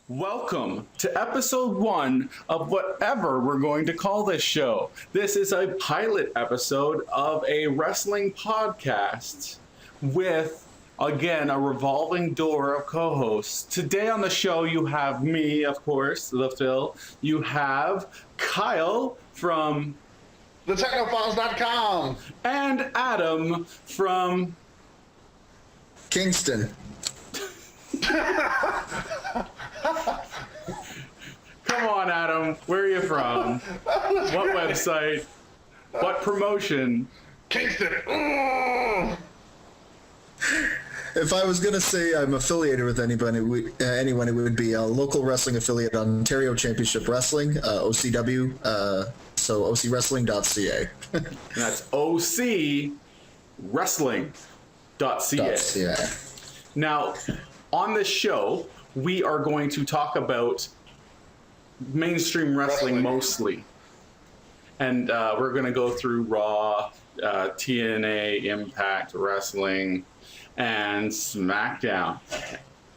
Welcome to episode 1 of whatever we're going to call this show. This is a pilot episode of a wrestling podcast with, again, a revolving door of co-hosts. Today on the show, you have me, of course, the Phil. You have Kyle from TheTechnofiles.com and Adam from Kingston. Come on, Adam. Where are you from? What website? What promotion? Kingston. If I was going to say I'm affiliated with anyone, it would be a local wrestling affiliate, Ontario Championship Wrestling, OCW, so ocwrestling.ca. That's ocwrestling.ca. Now, on this show, we are going to talk about mainstream wrestling mostly. And we're going to go through Raw, TNA, Impact Wrestling, and SmackDown.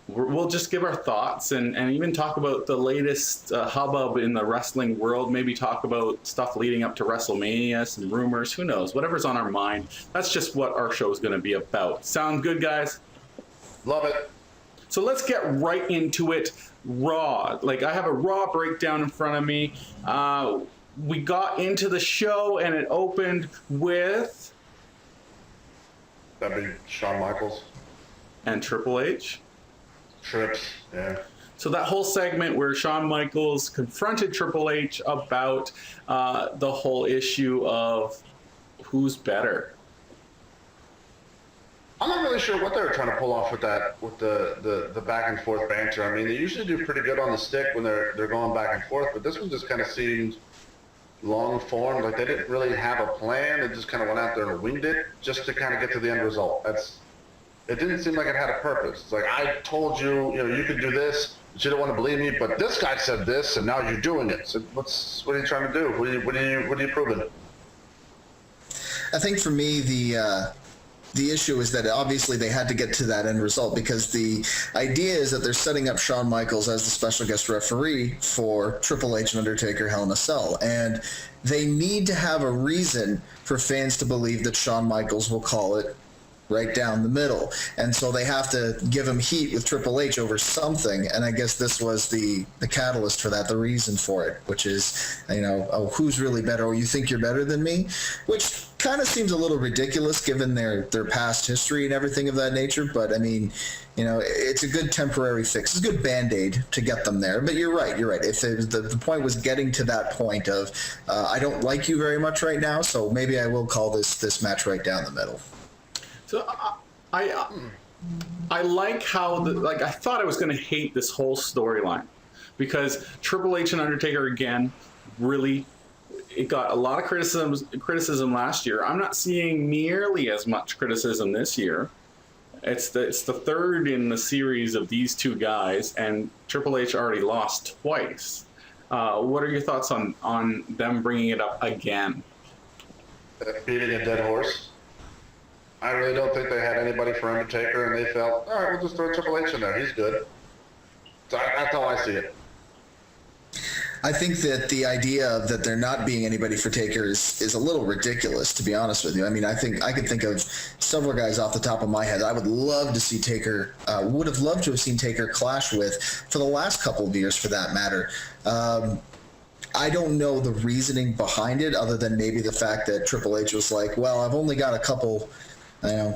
We'll just give our thoughts and even talk about the latest hubbub in the wrestling world. Maybe talk about stuff leading up to WrestleMania, some rumors, who knows, whatever's on our mind. That's just what our show is going to be about. Sound good, guys? Love it. So let's get right into it. Raw. Like, I have a Raw breakdown in front of me. We got into the show and it opened with... That'd be Shawn Michaels. And Triple H. Trips, yeah. So that whole segment where Shawn Michaels confronted Triple H about the whole issue of who's better. I'm not really sure what they were trying to pull off with that, with the back and forth banter. I mean, they usually do pretty good on the stick when they're going back and forth, but this one just kind of seemed long form, like they didn't really have a plan. They just kind of went out there and winged it just to kind of get to the end result. It didn't seem like it had a purpose. It's like, I told you, you could do this, but you don't want to believe me, but this guy said this, and now you're doing it. So what are you trying to do? What are you proving? I think for me, the issue is that obviously they had to get to that end result because the idea is that they're setting up Shawn Michaels as the special guest referee for Triple H and Undertaker Hell in a Cell. And they need to have a reason for fans to believe that Shawn Michaels will call it right down the middle. And so they have to give him heat with Triple H over something. And I guess this was the catalyst for that, the reason for it, which is, who's really better? Oh, you think you're better than me? Which kind of seems a little ridiculous given their past history and everything of that nature. But I mean, it's a good temporary fix. It's a good Band-Aid to get them there. But you're right. If the point was getting to that point of, I don't like you very much right now, so maybe I will call this match right down the middle. So I like how I thought I was going to hate this whole storyline because Triple H and Undertaker again really, it got a lot of criticism last year. I'm not seeing nearly as much criticism this year. It's the third in the series of these two guys, and Triple H already lost twice. What are your thoughts on them bringing it up again? Beating a dead horse. I really don't think they had anybody for Undertaker, and they felt, all right, we'll just throw Triple H in there. He's good. So that's how I see it. I think that the idea that there not being anybody for Taker is a little ridiculous, to be honest with you. I mean, I think I could think of several guys off the top of my head I would love to see Taker, would have loved to have seen Taker clash with for the last couple of years, for that matter. I don't know the reasoning behind it other than maybe the fact that Triple H was like, well, I've only got a couple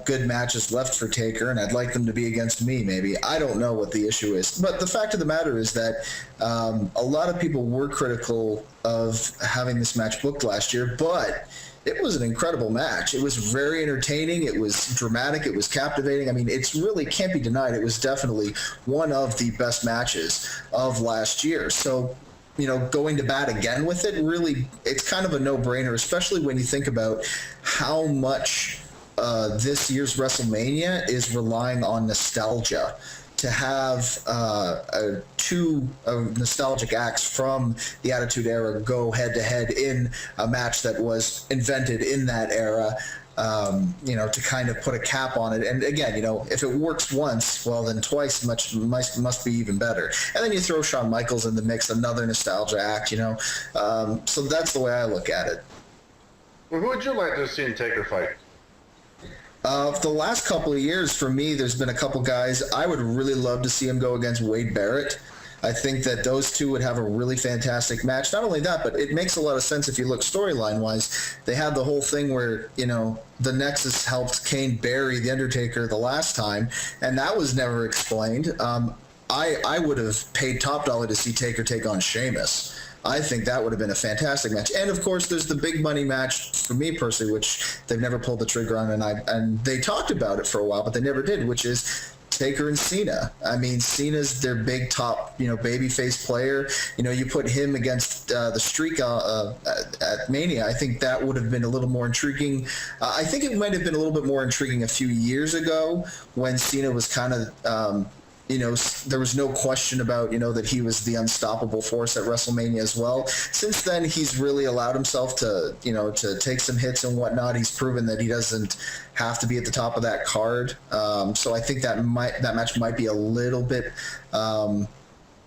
good matches left for Taker, and I'd like them to be against me, maybe. I don't know what the issue is. But the fact of the matter is that a lot of people were critical of having this match booked last year, but it was an incredible match. It was very entertaining. It was dramatic. It was captivating. I mean, it's really can't be denied. It was definitely one of the best matches of last year. So, going to bat again with it, really, it's kind of a no-brainer, especially when you think about how much this year's WrestleMania is relying on nostalgia. To have two nostalgic acts from the Attitude Era go head-to-head in a match that was invented in that era to kind of put a cap on it. And again, if it works once, well, then twice must be even better. And then you throw Shawn Michaels in the mix, another nostalgia act, so that's the way I look at it. Well, who would you like to see in Taker fight? The last couple of years, for me, there's been a couple guys. I would really love to see him go against Wade Barrett. I think that those two would have a really fantastic match. Not only that, but it makes a lot of sense if you look storyline-wise. They had the whole thing where, the Nexus helped Kane bury The Undertaker the last time, and that was never explained. I would have paid top dollar to see Taker take on Sheamus. I think that would have been a fantastic match. And, of course, there's the big money match for me personally, which they've never pulled the trigger on, and they talked about it for a while, but they never did, which is Taker and Cena. I mean, Cena's their big top, babyface player. You put him against the Streak at Mania. I think that would have been a little more intriguing. I think it might have been a little bit more intriguing a few years ago when Cena was kind of there was no question about, that he was the unstoppable force at WrestleMania as well. Since then, he's really allowed himself to, to take some hits and whatnot. He's proven that he doesn't have to be at the top of that card. So I think that match might be a little bit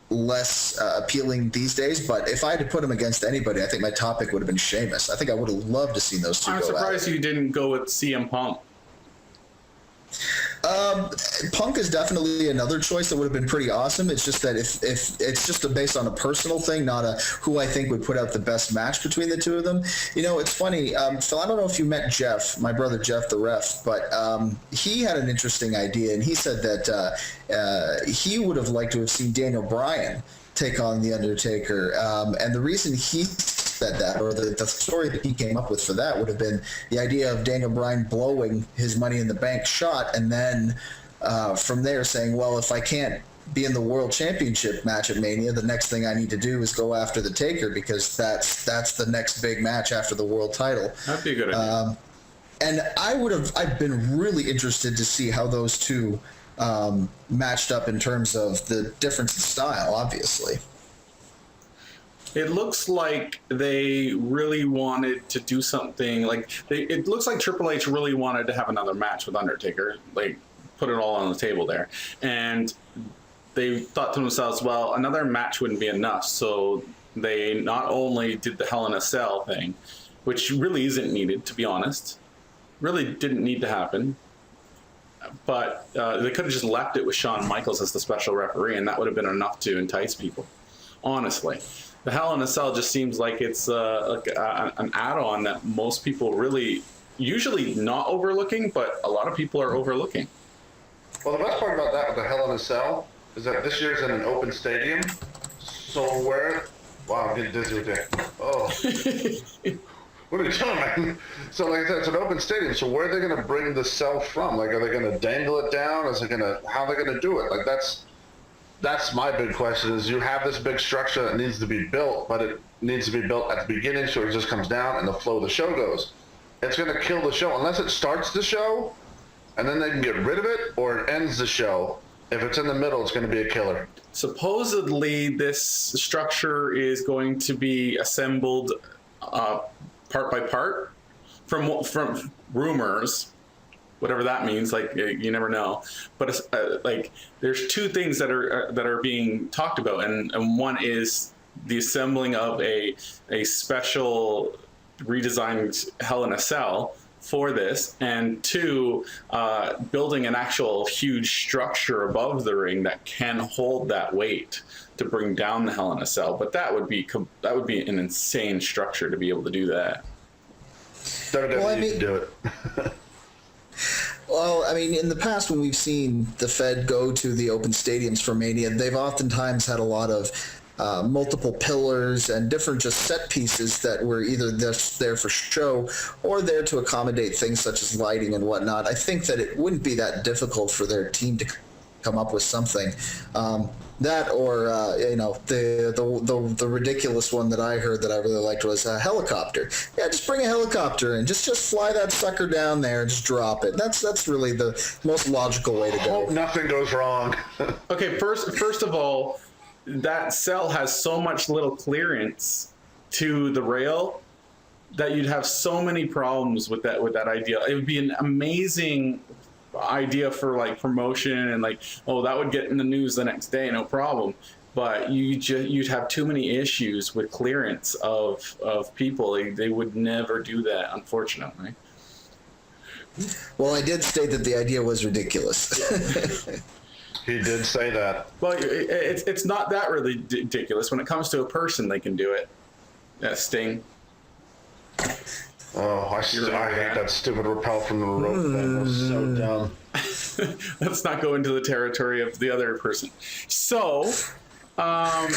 less appealing these days. But if I had to put him against anybody, I think my top pick would have been Sheamus. I think I would have loved to see those two go at it. I'm surprised you didn't go with CM Punk. Punk is definitely another choice that would have been pretty awesome. It's just that if it's just based on a personal thing, not who I think would put out the best match between the two of them. It's funny, Phil, I don't know if you met Jeff, my brother Jeff the ref, but he had an interesting idea, and he said that he would have liked to have seen Daniel Bryan take on The Undertaker. And the reason he said that, or the story that he came up with for that, would have been the idea of Daniel Bryan blowing his Money in the Bank shot, and then from there saying, well, if I can't be in the World Championship match at Mania, the next thing I need to do is go after the Taker, because that's the next big match after the world title. That'd be a good idea. And I've been really interested to see how those two matched up in terms of the difference in style, obviously. It looks like they really wanted to do something it looks like Triple H really wanted to have another match with Undertaker, put it all on the table there. And they thought to themselves, well, another match wouldn't be enough. So they not only did the Hell in a Cell thing, which really isn't needed, to be honest, really didn't need to happen. But they could have just left it with Shawn Michaels as the special referee, and that would have been enough to entice people, honestly. The Hell in a Cell just seems like it's an add-on that most people really, usually not overlooking, but a lot of people are overlooking. Well, the best part about that with the Hell in a Cell is that this year's in an open stadium. So wow, I'm getting dizzy with that. Oh. What are you doing, man? So like I said, it's an open stadium. So where are they going to bring the cell from? Are they going to dangle it down? How are they going to do it? That's my big question, is you have this big structure that needs to be built, but it needs to be built at the beginning so it just comes down and the flow of the show goes. It's going to kill the show unless it starts the show and then they can get rid of it, or it ends the show. If it's in the middle, it's going to be a killer. Supposedly, this structure is going to be assembled part by part from rumors, whatever that means. You never know, but there's two things that are being talked about, and one is the assembling of a special redesigned Hell in a Cell for this, and two, building an actual huge structure above the ring that can hold that weight to bring down the Hell in a Cell. But that would be an insane structure to be able to do that. WWE need to do it. Well, I mean, in the past when we've seen the Fed go to the open stadiums for Mania, they've oftentimes had a lot of multiple pillars and different just set pieces that were either there for show or there to accommodate things such as lighting and whatnot. I think that it wouldn't be that difficult for their team to come up with something. That or the ridiculous one that I heard that I really liked was a helicopter. Yeah, just bring a helicopter and just fly that sucker down there and just drop it. That's really the most logical way to go. Hope nothing goes wrong. Okay, first of all, that cell has so much little clearance to the rail that you'd have so many problems with that idea. It would be an amazing idea for like promotion and like, oh, that would get in the news the next day, no problem. But you'd have too many issues with clearance of people. They would never do that, unfortunately. Well, I did state that the idea was ridiculous. He did say that. Well, it's not that really ridiculous. When it comes to a person, they can do it. Sting. Oh, I hate that stupid rappel from the rope. That was so dumb. Let's not go into the territory of the other person. So, Ooh,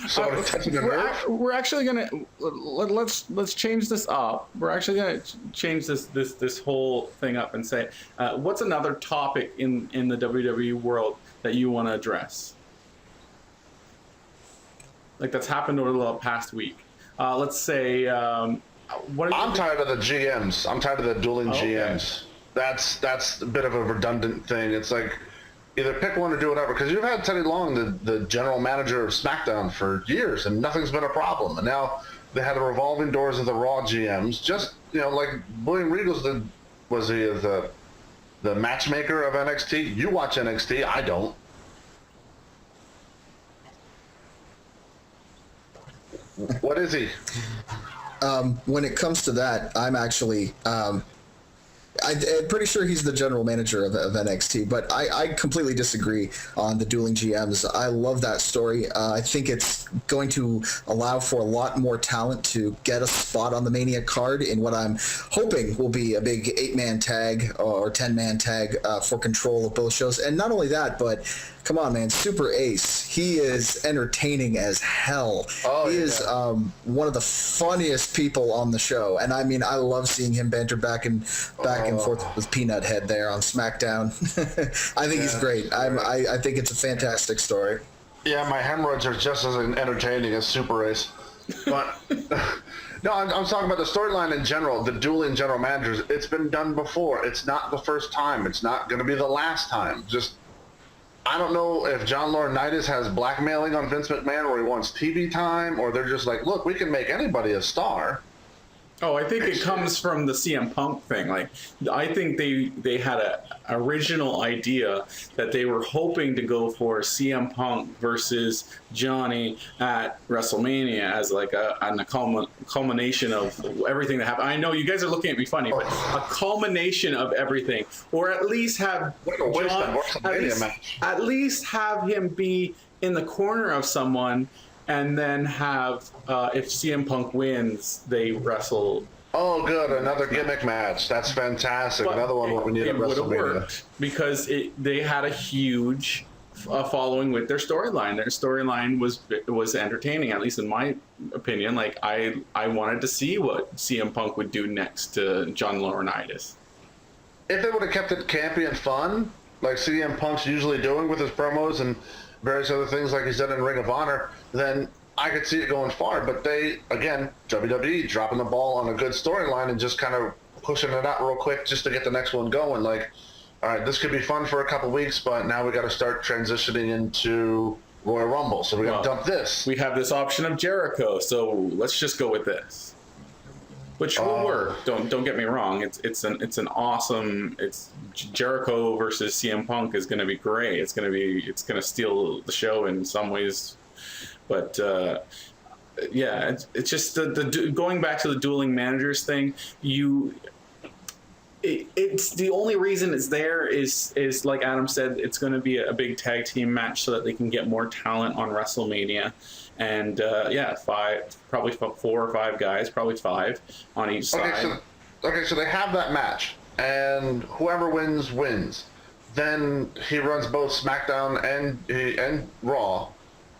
sorry, touching the nerve. we're actually gonna let's change this up. We're actually gonna change this whole thing up and say, what's another topic in the WWE world that you want to address? Like that's happened over the past week. Let's say, I'm tired of the GMs. I'm tired of the dueling GMs. That's a bit of a redundant thing. It's like either pick one or do whatever. Because you've had Teddy Long, the general manager of SmackDown, for years, and nothing's been a problem. And now they had the revolving doors of the Raw GMs. Just like William Regal's was he the matchmaker of NXT? You watch NXT, I don't. What is he? When it comes to that, I'm actually I'm pretty sure he's the general manager of NXT, but I completely disagree on the Dueling GMs. I love that story. I think it's going to allow for a lot more talent to get a spot on the Mania card in what I'm hoping will be a big 8-man tag or 10-man tag for control of both shows. And not only that, but come on, man, Super Ace. He is entertaining as hell. He is one of the funniest people on the show. And I mean, I love seeing him banter back and forth with Peanut Head there on SmackDown. I think he's great. I think it's a fantastic story. Yeah, my hemorrhoids are just as entertaining as Super Ace. But no, I'm talking about the storyline in general, the dueling general managers. It's been done before. It's not the first time. It's not going to be the last time. Just, I don't know if John Laurinaitis has blackmailing on Vince McMahon where he wants TV time, or they're just like, look, we can make anybody a star. Oh, I think it comes from the CM Punk thing. Like, I think they had a original idea that they were hoping to go for CM Punk versus Johnny at WrestleMania as like a culmination of everything that happened. I know you guys are looking at me funny, but a culmination of everything, or at least have John, at least have him be in the corner of someone. And then have, if CM Punk wins, they wrestle. Oh, good. Another gimmick match. That's fantastic. But another one we need at WrestleMania. Worked because they had a huge following with their storyline. Their storyline was entertaining, at least in my opinion. Like, I wanted to see what CM Punk would do next to John Laurinaitis. If they would have kept it campy and fun, like CM Punk's usually doing with his promos and various other things like he's done in Ring of Honor, then I could see it going far. But they, again, WWE dropping the ball on a good storyline and just kind of pushing it out real quick just to get the next one going. Like, all right, this could be fun for a couple weeks, but now we got to start transitioning into Royal Rumble. So we got to dump this. We have this option of Jericho, so let's just go with this. Which will work. Don't get me wrong. It's an awesome. It's Jericho versus CM Punk is going to be great. It's going to steal the show in some ways, but yeah, it's just the going back to the dueling managers thing. It's the only reason it's there is like Adam said, it's going to be a big tag team match so that they can get more talent on WrestleMania. And probably 4 or 5 guys, probably 5 on each side. So they have that match, and whoever wins. Then he runs both SmackDown and Raw.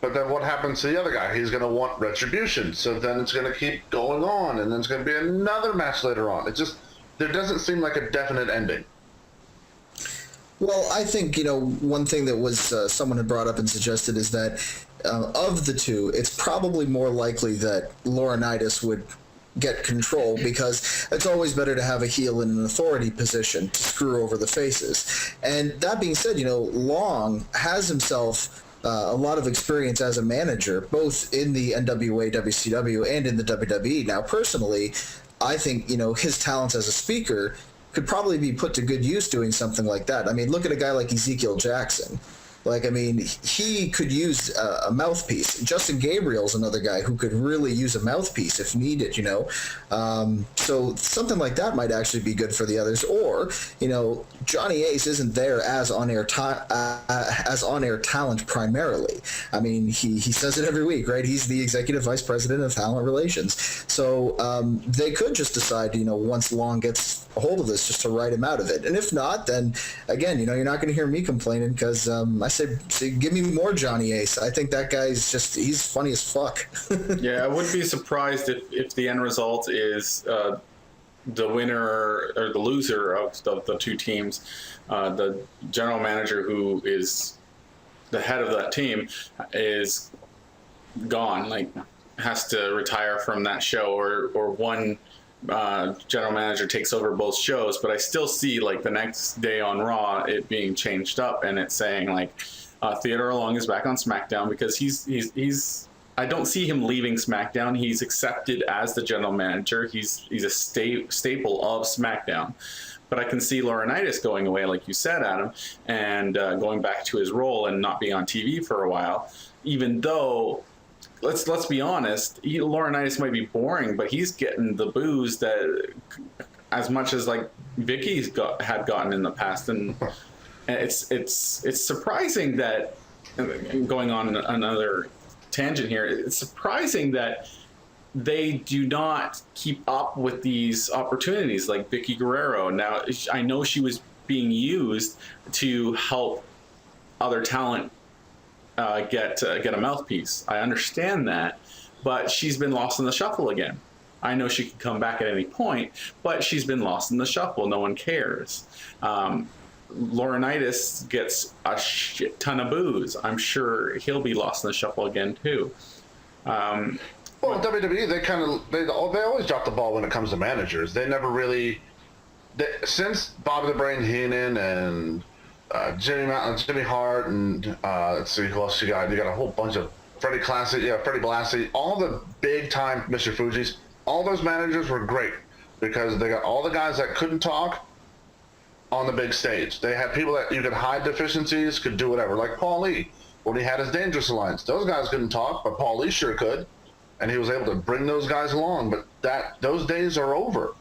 But then what happens to the other guy? He's going to want retribution. So then it's going to keep going on, and then it's going to be another match later on. It just, there doesn't seem like a definite ending. Well, I think, one thing that was someone had brought up and suggested is that of the two, it's probably more likely that Laurinaitis would get control because it's always better to have a heel in an authority position to screw over the faces. And that being said, Long has himself a lot of experience as a manager, both in the NWA, WCW, and in the WWE. Now, personally, I think, his talents as a speaker could probably be put to good use doing something like that. I mean, look at a guy like Ezekiel Jackson. Like, I mean, he could use a mouthpiece. Justin Gabriel's another guy who could really use a mouthpiece if needed, So something like that might actually be good for the others. Or, Johnny Ace isn't there as on-air talent primarily. I mean, he says it every week, right? He's the executive vice president of talent relations. So they could just decide, once Long gets a hold of this, just to write him out of it. And if not, then again, you're not going to hear me complaining, because I say give me more Johnny Ace. I think that guy's he's funny as fuck. Yeah, I wouldn't be surprised if the end result is the winner or the loser of the two teams, the general manager who is the head of that team is gone, like has to retire from that show, or one general manager takes over both shows. But I still see, like, the next day on Raw it being changed up, and it's saying like Theodore Long is back on SmackDown, because he's I don't see him leaving SmackDown. He's accepted as the general manager. He's a staple of SmackDown. But I can see Laurinaitis going away, like you said, Adam, and going back to his role and not being on TV for a while. Even though, let's be honest, Laurinaitis might be boring, but he's getting the booze that as much as like Vicky's had gotten in the past, and it's surprising that, going on another tangent here, it's surprising that they do not keep up with these opportunities, like Vicky Guerrero. Now, I know she was being used to help other talent get a mouthpiece. I understand that, but she's been lost in the shuffle again. I know she can come back at any point, but she's been lost in the shuffle. No one cares. Laurinaitis gets a shit ton of booze. I'm sure he'll be lost in the shuffle again too. Well, WWE, they always drop the ball when it comes to managers. They never really, since Bobby the Brain Heenan and Jimmy Hart, and let's see who else you got. You got a whole bunch of Freddie Blassie, all the big time Mr. Fuji's. All those managers were great because they got all the guys that couldn't talk on the big stage. They had people that you could hide deficiencies, could do whatever. Like Paul Lee, when he had his Dangerous Alliance, those guys couldn't talk, but Paul Lee sure could. And he was able to bring those guys along, but those days are over.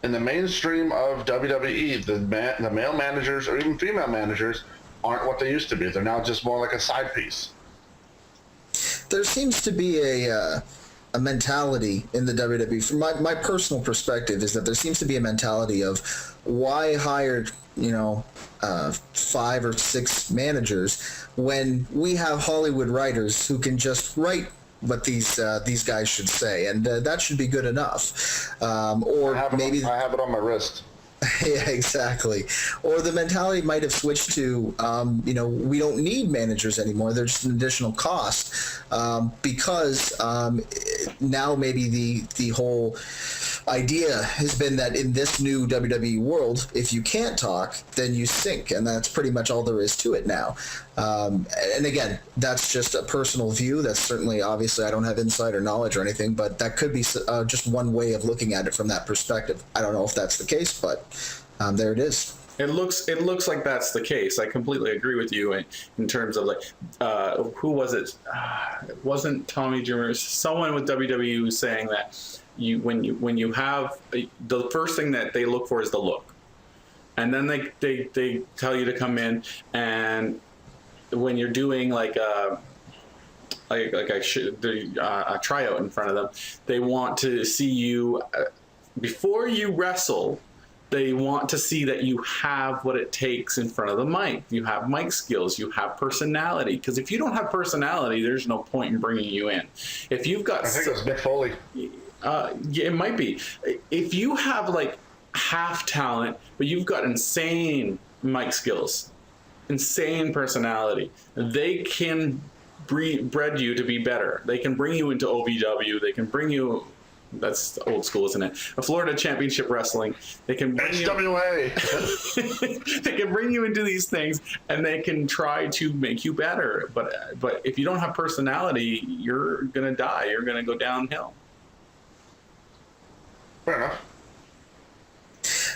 In the mainstream of WWE, the male managers or even female managers aren't what they used to be. They're now just more like a side piece. There seems to be a mentality in the WWE, from my personal perspective, is that there seems to be a mentality of why hire 5 or 6 managers when we have Hollywood writers who can just write what these guys should say, and that should be good enough. Or I have it on my wrist. Yeah, exactly. Or the mentality might have switched to, we don't need managers anymore. They're just an additional cost, because now maybe the whole idea has been that in this new WWE world, if you can't talk, then you sink, and that's pretty much all there is to it now. And again, that's just a personal view. That's certainly, obviously, I don't have insider knowledge or anything, but that could be just one way of looking at it from that perspective. I don't know if that's the case, but there it is. It looks like that's the case. I completely agree with you in terms of, like, who was it? It wasn't Tommy Dreamer. Someone with WWE was saying that when you have the first thing that they look for is the look, and then they tell you to come in, and when you're doing like a tryout in front of them, they want to see you before you wrestle. They want to see that you have what it takes in front of the mic. You have mic skills. You have personality. Because if you don't have personality, there's no point in bringing you in. If you've got, I think it's Mick Foley. Yeah, it might be. If you have like half talent, but you've got insane mic skills, insane personality, they can bred you to be better. They can bring you into OVW. They can bring you That's old school, isn't it? A Florida Championship Wrestling. They can bring HWA. they can bring you into these things, and they can try to make you better. But if you don't have personality, you're gonna die. You're gonna go downhill. Fair enough.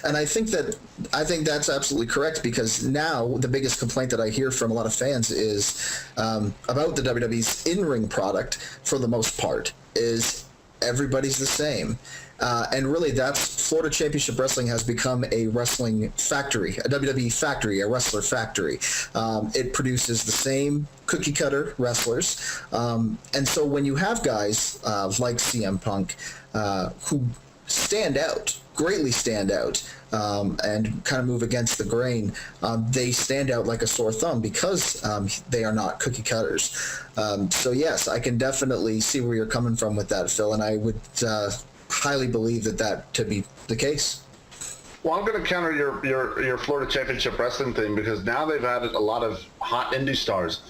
And I think that's absolutely correct, because now the biggest complaint that I hear from a lot of fans is about the WWE's in-ring product, for the most part, is everybody's the same. And really, that's Florida Championship Wrestling has become a wrestling factory, a WWE factory, a wrestler factory. It produces the same cookie cutter wrestlers. And so when you have guys like CM Punk who stand out, greatly stand out, and kind of move against the grain, they stand out like a sore thumb because they are not cookie cutters. So yes, I can definitely see where you're coming from with that, Phil, and I would highly believe that to be the case. Well, I'm going to counter your Florida Championship Wrestling thing, because now they've added a lot of hot indie stars.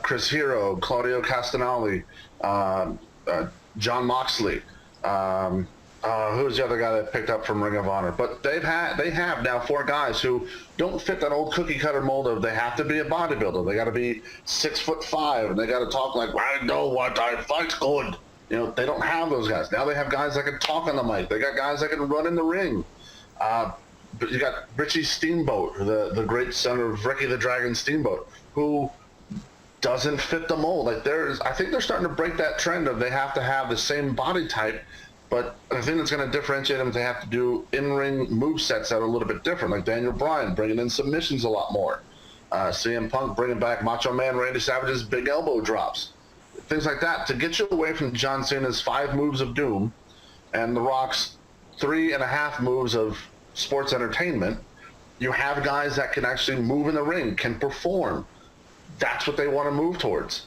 Chris Hero, Claudio Castagnoli, John Moxley. Who's the other guy that picked up from Ring of Honor? But they have now 4 guys who don't fit that old cookie cutter mold of they have to be a bodybuilder. They got to be 6'5", and they got to talk like, I know what I fight good. You know, they don't have those guys. Now they have guys that can talk on the mic. They got guys that can run in the ring. But you got Richie Steamboat, the great son of Ricky the Dragon Steamboat, who doesn't fit the mold. Like I think they're starting to break that trend of they have to have the same body type. But the thing that's going to differentiate them is they have to do in-ring movesets that are a little bit different, like Daniel Bryan bringing in submissions a lot more. CM Punk bringing back Macho Man Randy Savage's big elbow drops. Things like that to get you away from John Cena's 5 moves of doom and The Rock's 3.5 moves of sports entertainment. You have guys that can actually move in the ring, can perform. That's what they want to move towards.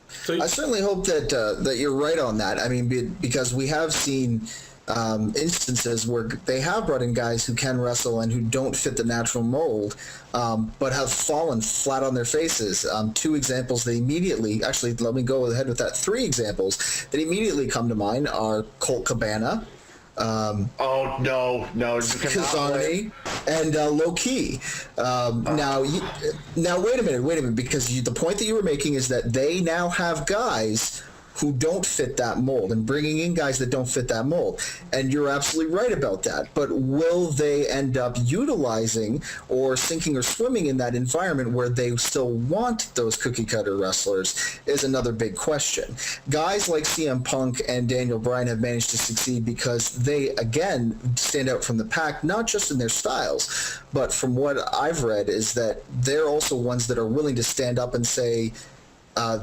So I certainly hope that you're right on that. I mean, because we have seen instances where they have brought in guys who can wrestle and who don't fit the natural mold, but have fallen flat on their faces. 2 examples that immediately, actually, let me go ahead with that. 3 examples that immediately come to mind are Colt Cabana, oh no, Kazani, and Low Key. Now wait a minute, because the point that you were making is that they now have guys who don't fit that mold, and bringing in guys that don't fit that mold. And you're absolutely right about that. But will they end up utilizing or sinking or swimming in that environment where they still want those cookie cutter wrestlers is another big question. Guys like CM Punk and Daniel Bryan have managed to succeed because they, again, stand out from the pack, not just in their styles, but from what I've read is that they're also ones that are willing to stand up and say,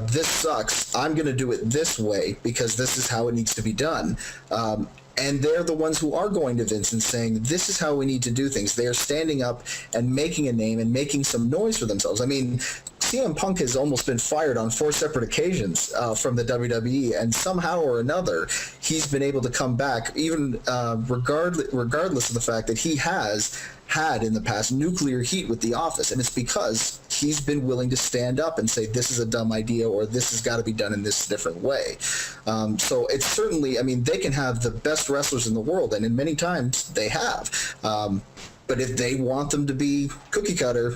this sucks. I'm going to do it this way because this is how it needs to be done. And they're the ones who are going to Vince and saying, this is how we need to do things. They are standing up and making a name and making some noise for themselves. I mean, CM Punk has almost been fired on 4 separate occasions from the WWE, and somehow or another, he's been able to come back, even regardless of the fact that he has had in the past nuclear heat with The Office, and it's because he's been willing to stand up and say this is a dumb idea or this has got to be done in this different way. So it's certainly, I mean, they can have the best wrestlers in the world, and in many times they have. But if they want them to be cookie cutter,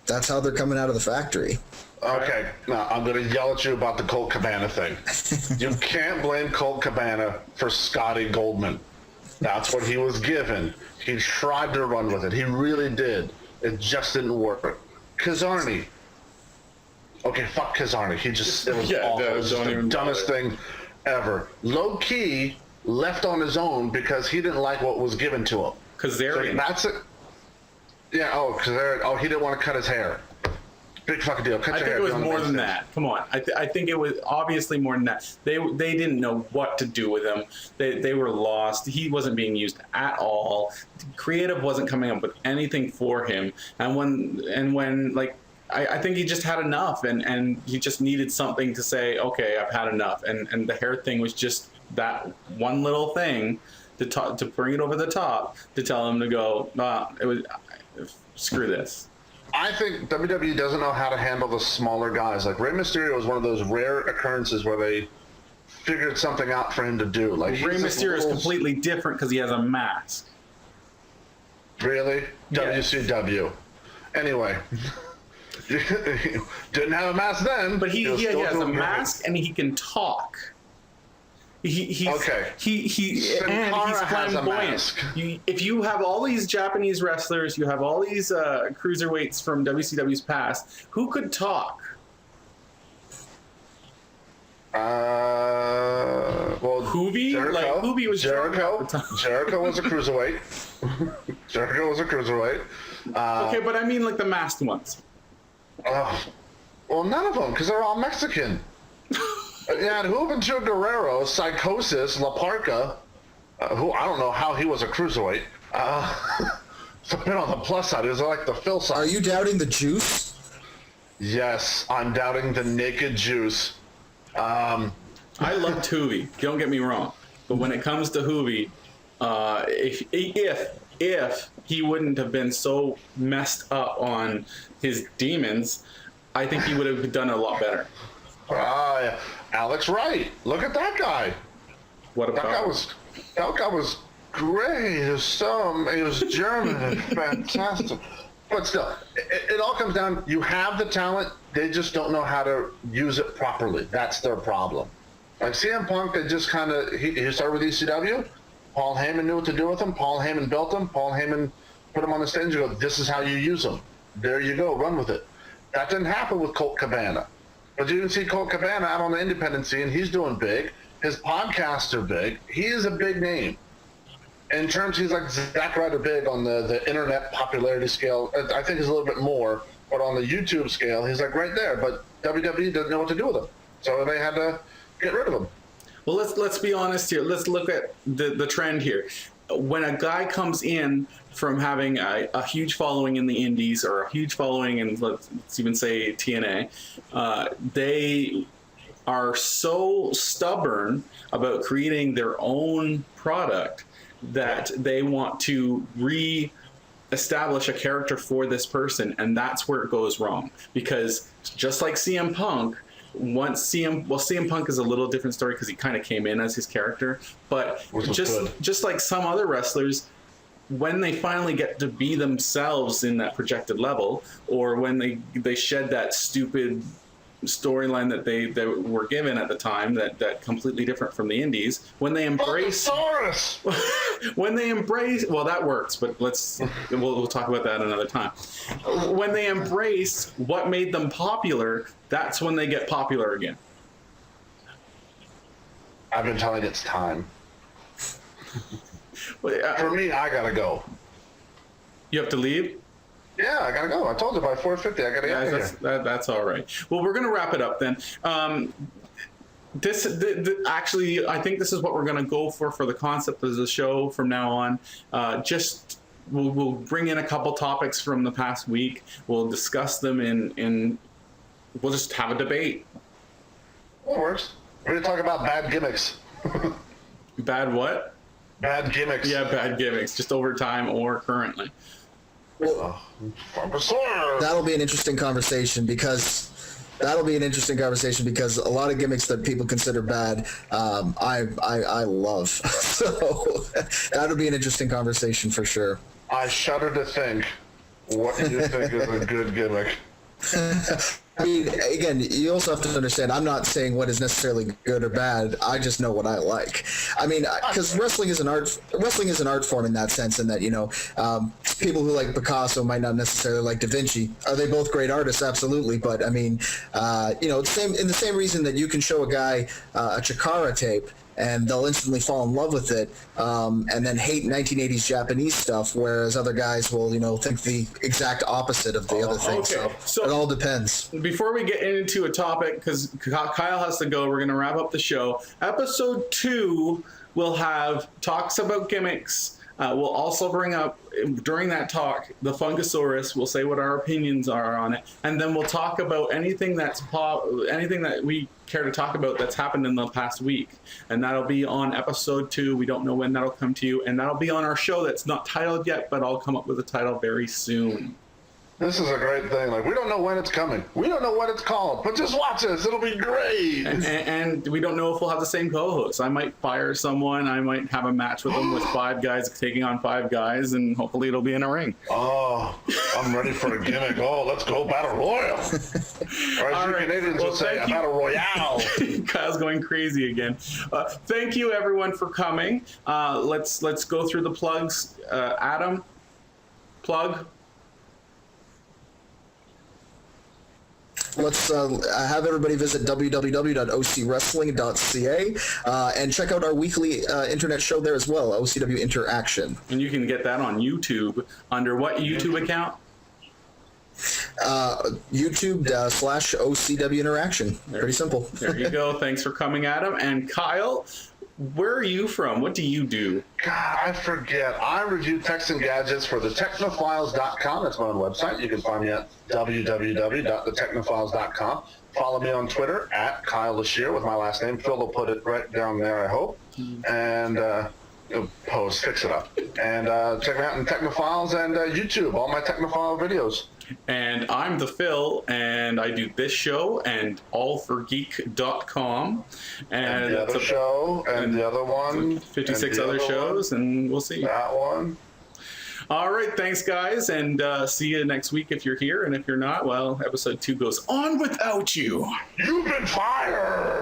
that's how they're coming out of the factory. Okay, now I'm going to yell at you about the Colt Cabana thing. You can't blame Colt Cabana for Scotty Goldman. That's what he was given. He tried to run with it. He really did. It just didn't work. Kazarni. Okay, fuck Kazarni. It was awful. It was just the dumbest thing ever. Low Key left on his own because he didn't like what was given to him. Kazarian. So that's it. Yeah, Kazarian. Oh, he didn't want to cut his hair. Big fucking deal. I think it was more than that. Come on. I think it was obviously more than that. They didn't know what to do with him. They were lost. He wasn't being used at all. Creative wasn't coming up with anything for him. And when like I think he just had enough and he just needed something to say, okay, I've had enough. And the hair thing was just that one little thing to bring it over the top to tell him to go, screw this. I think WWE doesn't know how to handle the smaller guys. Like Rey Mysterio is one of those rare occurrences where they figured something out for him to do. Like Rey Mysterio is completely different because he has a mask. Really? Yes. WCW. Anyway. Didn't have a mask then. But he has a mask and he can talk. He's okay. He's flamboyant. If you have all these Japanese wrestlers, you have all these cruiserweights from WCW's past, who could talk? Well, Whovi? Jericho, like Whovi was Jericho was a cruiserweight. Jericho was a cruiserweight. Okay, but I mean like the masked ones. Well, none of them, because they're all Mexican. You had Juventud Guerrero, Psychosis, La Parca, who I don't know how he was a cruiserweight. So been on the plus side, he was like the Phil side. Are you doubting the juice? Yes, I'm doubting the naked juice. I love Whovi, don't get me wrong. But when it comes to Whovi, if he wouldn't have been so messed up on his demons, I think he would have done a lot better. Alex Wright, look at that guy. What about that guy was great. He was German and fantastic. But still, it all comes down, you have the talent, they just don't know how to use it properly. That's their problem. Like CM Punk, they just kind of, he started with ECW. Paul Heyman knew what to do with him. Paul Heyman built him. Paul Heyman put him on the stage and go, this is how you use him. There you go, run with it. That didn't happen with Colt Cabana. But you can see Colt Cabana out on the independent scene. He's doing big. His podcasts are big. He is a big name. In terms, he's like Zack Ryder big on the internet popularity scale. I think he's a little bit more. But on the YouTube scale, he's like right there. But WWE doesn't know what to do with him. So they had to get rid of him. Well, let's be honest here. Let's look at the trend here. When a guy comes in from having a huge following in the indies or a huge following in, let's even say TNA, they are so stubborn about creating their own product that they want to re-establish a character for this person, and that's where it goes wrong. Because just like CM Punk, CM Punk is a little different story because he kind of came in as his character, but just like some other wrestlers, when they finally get to be themselves in that projected level, or when they shed that stupid storyline that they were given at the time, that completely different from the indies, when they embrace well, that works, but we'll talk about that another time. When they embrace what made them popular, that's when they get popular again. I've been telling it's time. For me, I gotta go. You have to leave? Yeah, I gotta go. I told you by 4:50 I gotta get out of here. That's all right. Well, we're gonna wrap it up then. Actually, I think this is what we're gonna go for the concept of the show from now on. We'll bring in a couple topics from the past week. We'll discuss them in we'll just have a debate. That works. We're gonna talk about bad gimmicks. Bad what? Bad gimmicks. Yeah, bad gimmicks, just over time or currently. That'll be an interesting conversation because a lot of gimmicks that people consider bad, I love. So that'll be an interesting conversation for sure. I shudder to think, what do you think is a good gimmick? I mean, again, you also have to understand, I'm not saying what is necessarily good or bad. I just know what I like. I mean, because wrestling is an art form in that sense, in that, people who like Picasso might not necessarily like Da Vinci. Are they both great artists? Absolutely. But I mean, in the same reason that you can show a guy a Chikara tape and they'll instantly fall in love with it, and then hate 1980s Japanese stuff, whereas other guys will, think the exact opposite of the other thing. Okay. So it all depends. Before we get into a topic, because Kyle has to go, we're going to wrap up the show. Episode 2 will have talks about gimmicks. We'll also bring up, during that talk, the Funkasaurus. We'll say what our opinions are on it, and then we'll talk about anything anything that we care to talk about that's happened in the past week, and that'll be on episode 2. We don't know when that'll come to you, and that'll be on our show that's not titled yet, but I'll come up with a title very soon. This is a great thing. Like, we don't know when it's coming. We don't know what it's called, but just watch us. It'll be great. And we don't know if we'll have the same co-host. I might fire someone. I might have a match with them with 5 guys taking on 5 guys, and hopefully it'll be in a ring. Oh, I'm ready for a gimmick. Oh, let's go Battle Royal. Or as you Canadians would say, a Battle Royale. Kyle's going crazy again. Thank you, everyone, for coming. Let's go through the plugs. Adam, plug. Let's have everybody visit www.ocwrestling.ca and check out our weekly internet show there as well, OCW Interaction. And you can get that on YouTube under what YouTube account? YouTube /OCW Interaction. Pretty simple. There you go. Thanks for coming, Adam. And Kyle, where are you from? What do you do? God, I forget. I review techs and gadgets for thetechnophiles.com. That's my own website. You can find me at www.thetechnophiles.com. Follow me on Twitter at Kyle Lashir with my last name. Phil will put it right down there, I hope. And fix it up. And check me out in Technophiles and YouTube, all my Technophile videos. And I'm the Phil, and I do this show and allforgeek.com. And the other show, and the other one. 56 other shows, and we'll see. That one. All right, thanks, guys, and see you next week if you're here. And if you're not, well, episode 2 goes on without you. You've been fired!